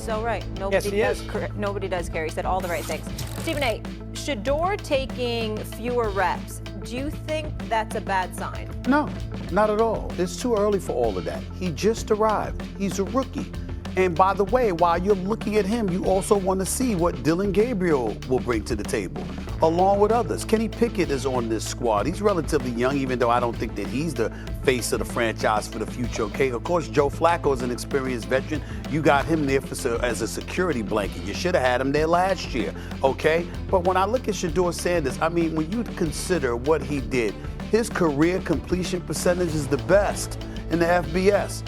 so right. Nobody does care. He said all the right things. Stephen A., Shadour taking fewer reps, do you think that's a bad sign? No, not at all. It's too early for all of that. He just arrived. He's a rookie. And by the way, while you're looking at him, you also want to see what Dillon Gabriel will bring to the table, along with others. Kenny Pickett is on this squad. He's relatively young, even though I don't think that he's the face of the franchise for the future, okay? Of course, Joe Flacco is an experienced veteran. You got him there as a security blanket. You should have had him there last year, okay? But when I look at Shedeur Sanders, I mean, when you consider what he did, his career completion percentage is the best in the FBS,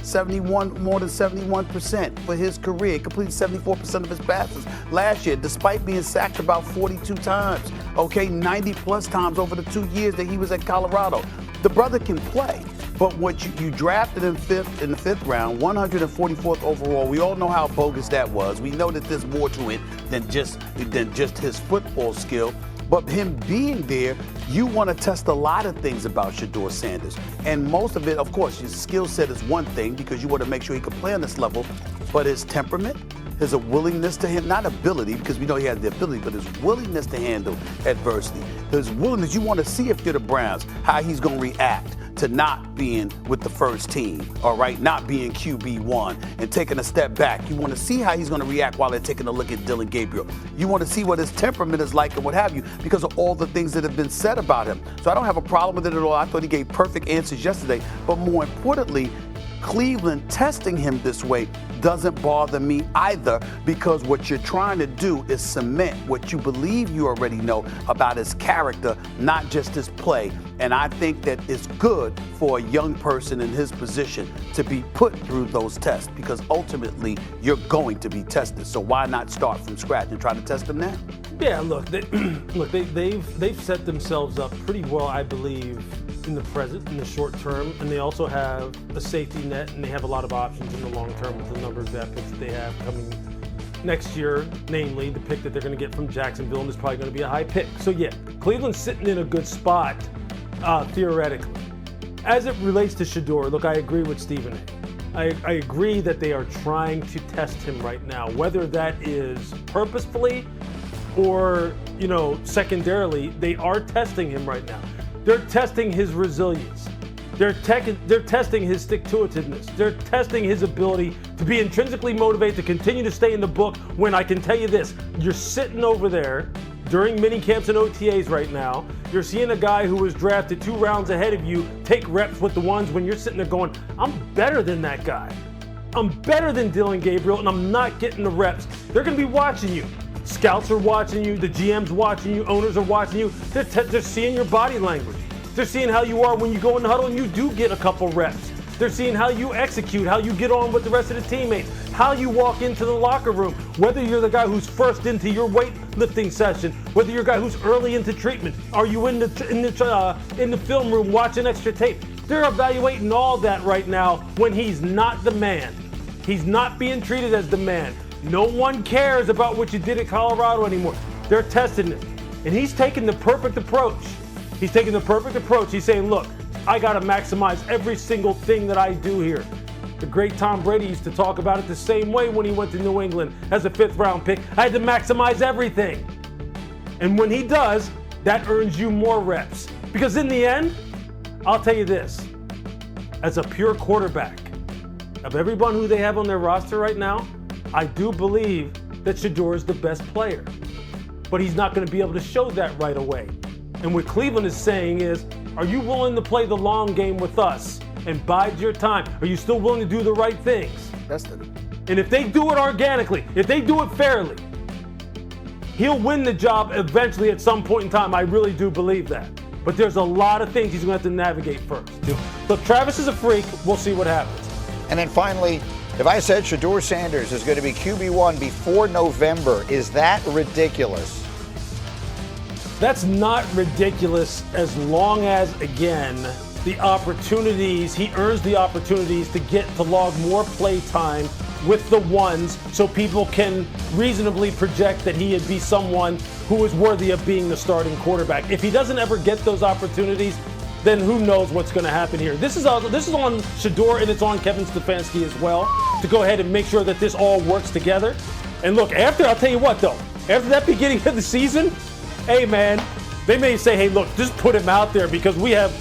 more than 71% for his career. He completed 74% of his passes last year, despite being sacked about 42 times, okay, 90 plus times over the 2 years that he was at Colorado. The brother can play, but what you drafted in the fifth round, 144th overall, we all know how bogus that was. We know that there's more to it than just his football skill. But him being there, you want to test a lot of things about Shedeur Sanders. And most of it, of course, his skill set is one thing because you want to make sure he can play on this level. But his temperament, his willingness to handle, not ability, because we know he has the ability, but his willingness to handle adversity. His willingness, you want to see if you're the Browns, how he's going to react to not being with the first team, all right, not being QB1 and taking a step back. You want to see how he's going to react while they're taking a look at Dillon Gabriel. You want to see what his temperament is like and what have you because of all the things that have been said about him. So I don't have a problem with it at all. I thought he gave perfect answers yesterday. But more importantly, Cleveland testing him this way doesn't bother me either because what you're trying to do is cement what you believe you already know about his character, not just his play. And I think that it's good for a young person in his position to be put through those tests because ultimately you're going to be tested. So why not start from scratch and try to test them now? Yeah, look, they've set themselves up pretty well, I believe, in the short term, and they also have a safety net, and they have a lot of options in the long term with the number of draft picks that they have coming next year, namely the pick that they're going to get from Jacksonville, and it's probably going to be a high pick. So yeah, Cleveland's sitting in a good spot, theoretically. As it relates to Shadour, look, I agree with Stephen A. I agree that they are trying to test him right now, whether that is purposefully or, secondarily, they are testing him right now. They're testing his resilience. They're testing his stick-to-itiveness. They're testing his ability to be intrinsically motivated to continue to stay in the book when I can tell you this, you're sitting over there during mini camps and OTAs right now. You're seeing a guy who was drafted 2 rounds ahead of you take reps with the ones when you're sitting there going, I'm better than that guy. I'm better than Dillon Gabriel, and I'm not getting the reps. They're going to be watching you. Scouts are watching you, the GM's watching you, owners are watching you. They're seeing your body language. They're seeing how you are when you go in the huddle and you do get a couple reps. They're seeing how you execute, how you get on with the rest of the teammates, how you walk into the locker room, whether you're the guy who's first into your weightlifting session, whether you're a guy who's early into treatment, are you in the film room watching extra tape. They're evaluating all that right now when he's not the man. He's not being treated as the man. No one cares about what you did at Colorado anymore. They're testing him. And he's taking the perfect approach. He's saying, look, I got to maximize every single thing that I do here. The great Tom Brady used to talk about it the same way when he went to New England as a 5th round pick. I had to maximize everything. And when he does, that earns you more reps. Because in the end, I'll tell you this, as a pure quarterback, of everyone who they have on their roster right now, I do believe that Shadour is the best player. But he's not going to be able to show that right away. And what Cleveland is saying is, are you willing to play the long game with us and bide your time? Are you still willing to do the right things? And if they do it organically, if they do it fairly, he'll win the job eventually at some point in time. I really do believe that. But there's a lot of things he's going to have to navigate first. Look, Travis is a freak. We'll see what happens. And then finally, if I said Shedeur Sanders is going to be QB1 before November, is that ridiculous? That's not ridiculous as long as, again, he earns the opportunities to get to log more play time with the ones so people can reasonably project that he'd be someone who is worthy of being the starting quarterback. If he doesn't ever get those opportunities, then who knows what's going to happen here. This is on Shadour and it's on Kevin Stefanski as well. to go ahead and make sure that this all works together. And look, I'll tell you what though, after that beginning of the season, hey man, they may say, hey look, just put him out there because we have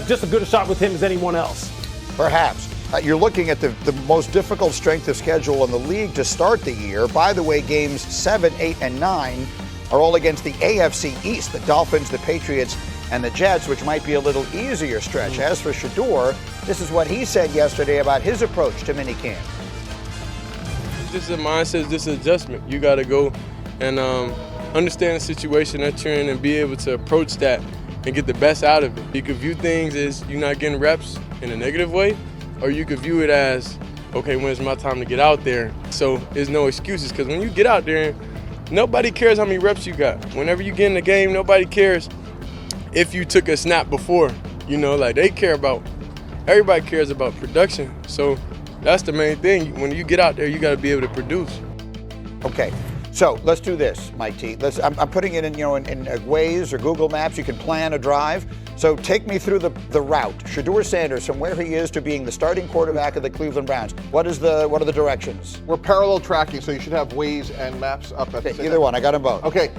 just as good a shot with him as anyone else. Perhaps. You're looking at the most difficult strength of schedule in the league to start the year. By the way, games 7, 8, and 9 are all against the AFC East, the Dolphins, the Patriots, and the Jets, which might be a little easier stretch. As for Shadour, this is what he said yesterday about his approach to minicamp. Just a mindset, just an adjustment. You got to go and understand the situation that you're in and be able to approach that and get the best out of it. You could view things as you're not getting reps in a negative way, or you could view it as, okay, when's my time to get out there? So there's no excuses, because when you get out there, nobody cares how many reps you got. Whenever you get in the game, nobody cares if you took a snap before. You know, like everybody cares about production. So that's the main thing. When you get out there, you got to be able to produce. Okay, so let's do this, Mike T. I'm putting it in, in Waze or Google Maps. You can plan a drive. So take me through the route. Shedeur Sanders, from where he is to being the starting quarterback of the Cleveland Browns. What are the directions? We're parallel tracking, so you should have Waze and Maps up at the same Either one, I got them both. Okay,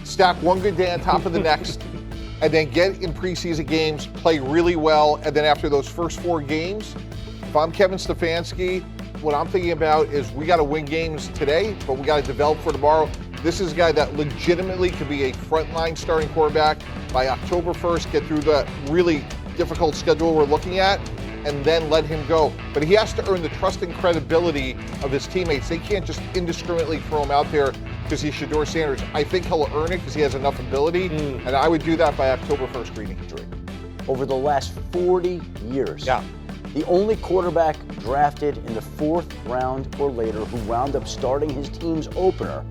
stack one good day on top of the next, and then get in preseason games, play really well, and then after those first 4 games, if I'm Kevin Stefanski, what I'm thinking about is we got to win games today, but we got to develop for tomorrow. This is a guy that legitimately could be a frontline starting quarterback by October 1st, get through the really difficult schedule we're looking at, and then let him go. But he has to earn the trust and credibility of his teammates. They can't just indiscriminately throw him out there because he's Shedeur Sanders. I think he'll earn it because he has enough ability, and I would do that by October 1st, Greeny. Over the last 40 years, the only quarterback drafted in the 4th round or later who wound up starting his team's opener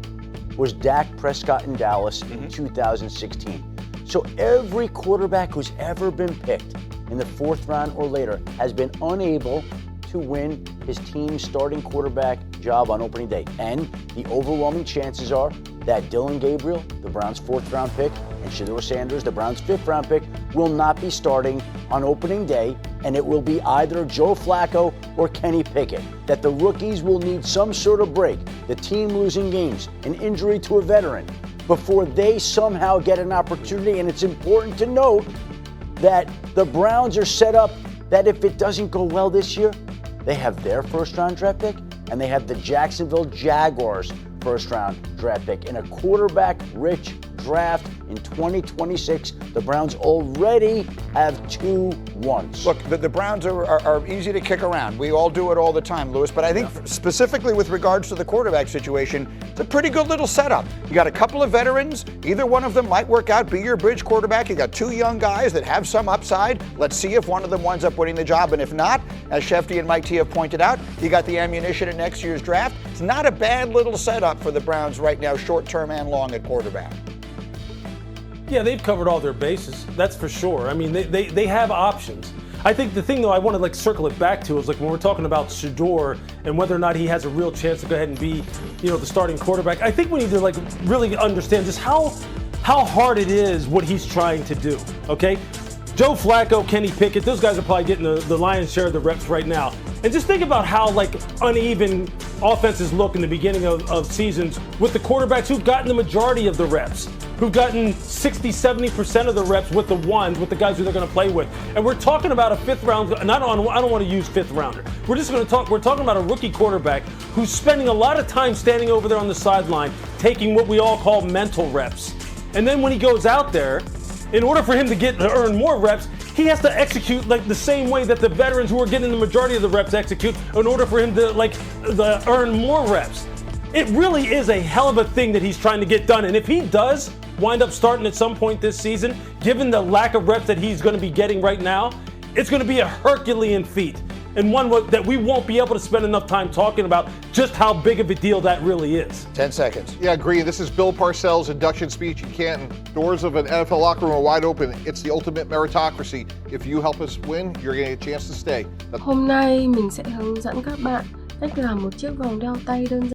was Dak Prescott in Dallas in 2016. So every quarterback who's ever been picked in the 4th round or later has been unable to win his team's starting quarterback job on opening day. And the overwhelming chances are that Dillon Gabriel, the Browns' 4th round pick, and Shedeur Sanders, the Browns' 5th round pick, will not be starting on opening day, and it will be either Joe Flacco or Kenny Pickett. That the rookies will need some sort of break, the team losing games, an injury to a veteran, before they somehow get an opportunity. And it's important to note that the Browns are set up that if it doesn't go well this year, they have their 1st round draft pick and they have the Jacksonville Jaguars 1st round draft pick. In a quarterback-rich draft in 2026, the Browns already have 2 1s. Look, the Browns are easy to kick around. We all do it all the time, Lewis. But I think specifically with regards to the quarterback situation, it's a pretty good little setup. You got a couple of veterans. Either one of them might work out, be your bridge quarterback. You got 2 young guys that have some upside. Let's see if one of them winds up winning the job. And if not, as Shefty and Mike T have pointed out, you got the ammunition in next year's draft. It's not a bad little setup for the Browns right now, short term and long at quarterback. Yeah, they've covered all their bases, that's for sure. I mean, they have options. I think the thing, though, I want to circle it back to is when we're talking about Shadour and whether or not he has a real chance to go ahead and be, the starting quarterback. I think we need to really understand just how hard it is what he's trying to do. Okay, Joe Flacco, Kenny Pickett, those guys are probably getting the lion's share of the reps right now. And just think about how uneven offenses look in the beginning of seasons with the quarterbacks who've gotten the majority of the reps, who've gotten 60, 70% of the reps with the ones, with the guys who they're going to play with. And we're talking about a 5th round, and I don't want to use 5th rounder. We're talking about a rookie quarterback who's spending a lot of time standing over there on the sideline, taking what we all call mental reps. And then when he goes out there, in order for him to earn more reps, he has to execute the same way that the veterans who are getting the majority of the reps execute in order for him to earn more reps. It really is a hell of a thing that he's trying to get done. And if he does wind up starting at some point this season, given the lack of reps that he's going to be getting right now, it's going to be a Herculean feat. And one that we won't be able to spend enough time talking about just how big of a deal that really is. 10 seconds. Yeah, agree. This is Bill Parcells' induction speech in Canton. Doors of an NFL locker room are wide open. It's the ultimate meritocracy. If you help us win, you're going to get a chance to stay. Hôm nay mình sẽ hướng dẫn các bạn cách làm một chiếc vòng đeo tay đơn giản.